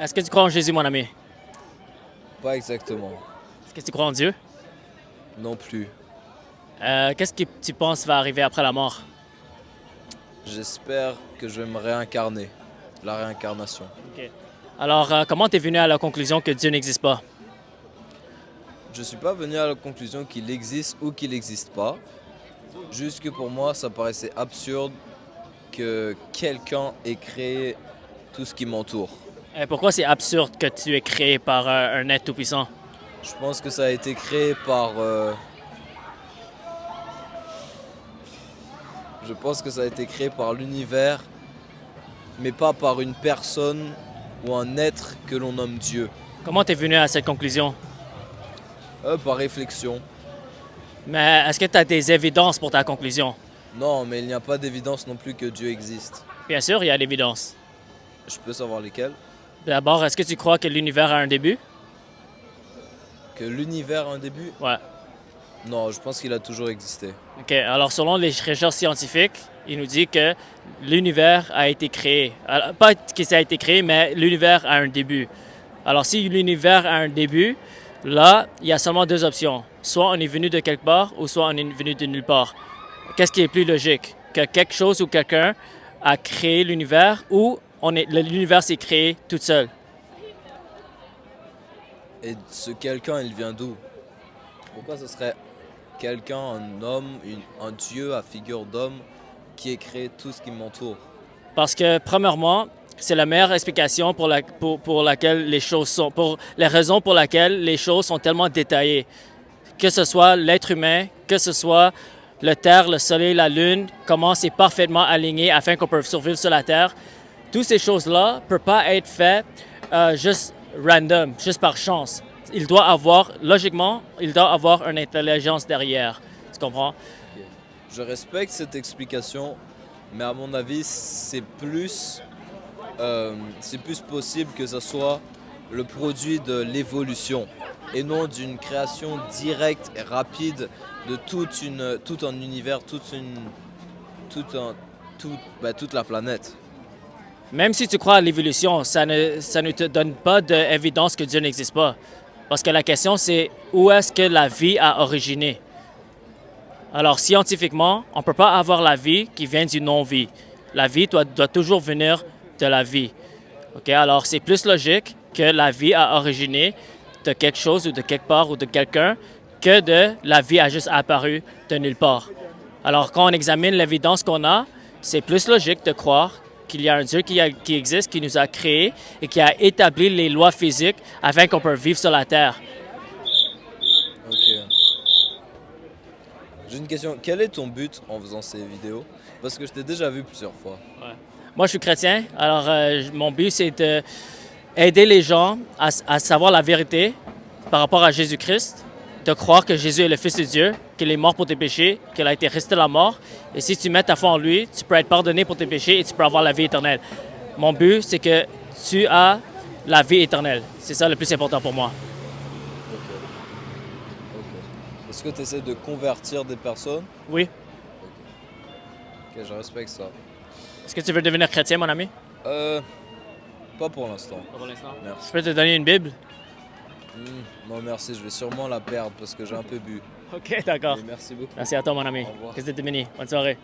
Est-ce que tu crois en Jésus, mon ami? Pas exactement. Est-ce que tu crois en Dieu? Non plus. Qu'est-ce que tu penses va arriver après la mort? J'espère que je vais me réincarner. La réincarnation. Ok. Alors, comment tu es venu à la conclusion que Dieu n'existe pas? Je suis pas venu à la conclusion qu'il existe ou qu'il n'existe pas. Juste que pour moi, ça paraissait absurde que quelqu'un ait créé tout ce qui m'entoure. Pourquoi c'est absurde que tu es créé par un être tout-puissant? Je pense que ça a été créé par... je pense que ça a été créé par l'univers, mais pas par une personne ou un être que l'on nomme Dieu. Comment tu es venu à cette conclusion? Par réflexion. Mais est-ce que tu as des évidences pour ta conclusion? Non, mais il n'y a pas d'évidence non plus que Dieu existe. Bien sûr, il y a l'évidence. Je peux savoir lesquelles? D'abord, est-ce que tu crois que l'univers a un début? Que l'univers a un début? Ouais. Non, je pense qu'il a toujours existé. OK. Alors, selon les recherches scientifiques, il nous dit que l'univers a été créé. Alors, pas que ça a été créé, mais l'univers a un début. Alors, si l'univers a un début, là, il y a seulement deux options. Soit on est venu de quelque part, ou soit on est venu de nulle part. Qu'est-ce qui est plus logique? Que quelque chose ou quelqu'un a créé l'univers, ou l'univers s'est créé tout seul? Et ce quelqu'un, il vient d'où? Pourquoi ce serait quelqu'un, un homme, un dieu à figure d'homme qui ait créé tout ce qui m'entoure? Parce que, premièrement, c'est la meilleure explication pour laquelle les choses sont, pour les raisons pour lesquelles les choses sont tellement détaillées. Que ce soit l'être humain, que ce soit la Terre, le Soleil, la Lune, comment c'est parfaitement aligné afin qu'on puisse survivre sur la Terre. Toutes ces choses-là ne peuvent pas être faites juste random, juste par chance. Logiquement, il doit avoir une intelligence derrière. Tu comprends? Ok. Je respecte cette explication, mais à mon avis, c'est plus possible que ce soit le produit de l'évolution et non d'une création directe et rapide de tout un univers, toute la planète. Même si tu crois à l'évolution, ça ne te donne pas d'évidence que Dieu n'existe pas. Parce que la question, c'est où est-ce que la vie a originé? Alors, scientifiquement, on ne peut pas avoir la vie qui vient du non-vie. La vie doit toujours venir de la vie. OK? Alors, c'est plus logique que la vie a originé de quelque chose ou de quelque part ou de quelqu'un que de la vie a juste apparu de nulle part. Alors, quand on examine l'évidence qu'on a, c'est plus logique de croire qu'il y a un Dieu qui existe, qui nous a créés et qui a établi les lois physiques afin qu'on puisse vivre sur la Terre. Ok. J'ai une question. Quel est ton but en faisant ces vidéos? Parce que je t'ai déjà vu plusieurs fois. Ouais. Moi, je suis chrétien. Alors, mon but, c'est d'aider les gens à savoir la vérité par rapport à Jésus-Christ, de croire que Jésus est le Fils de Dieu, qu'il est mort pour tes péchés, qu'il a été resté à la mort. Et si tu mets ta foi en lui, tu peux être pardonné pour tes péchés et tu peux avoir la vie éternelle. Mon but, c'est que tu as la vie éternelle. C'est ça le plus important pour moi. Ok. Est-ce que tu essaies de convertir des personnes? Oui. Ok, je respecte ça. Est-ce que tu veux devenir chrétien, mon ami? Euh, Pas pour l'instant. Pas pour l'instant. Merci. Je peux te donner une Bible? Non, merci, je vais sûrement la perdre parce que j'ai un peu bu. OK, d'accord. Mais merci beaucoup. Merci à toi, mon ami. Au revoir. Que Dieu te bénisse. Bonne soirée.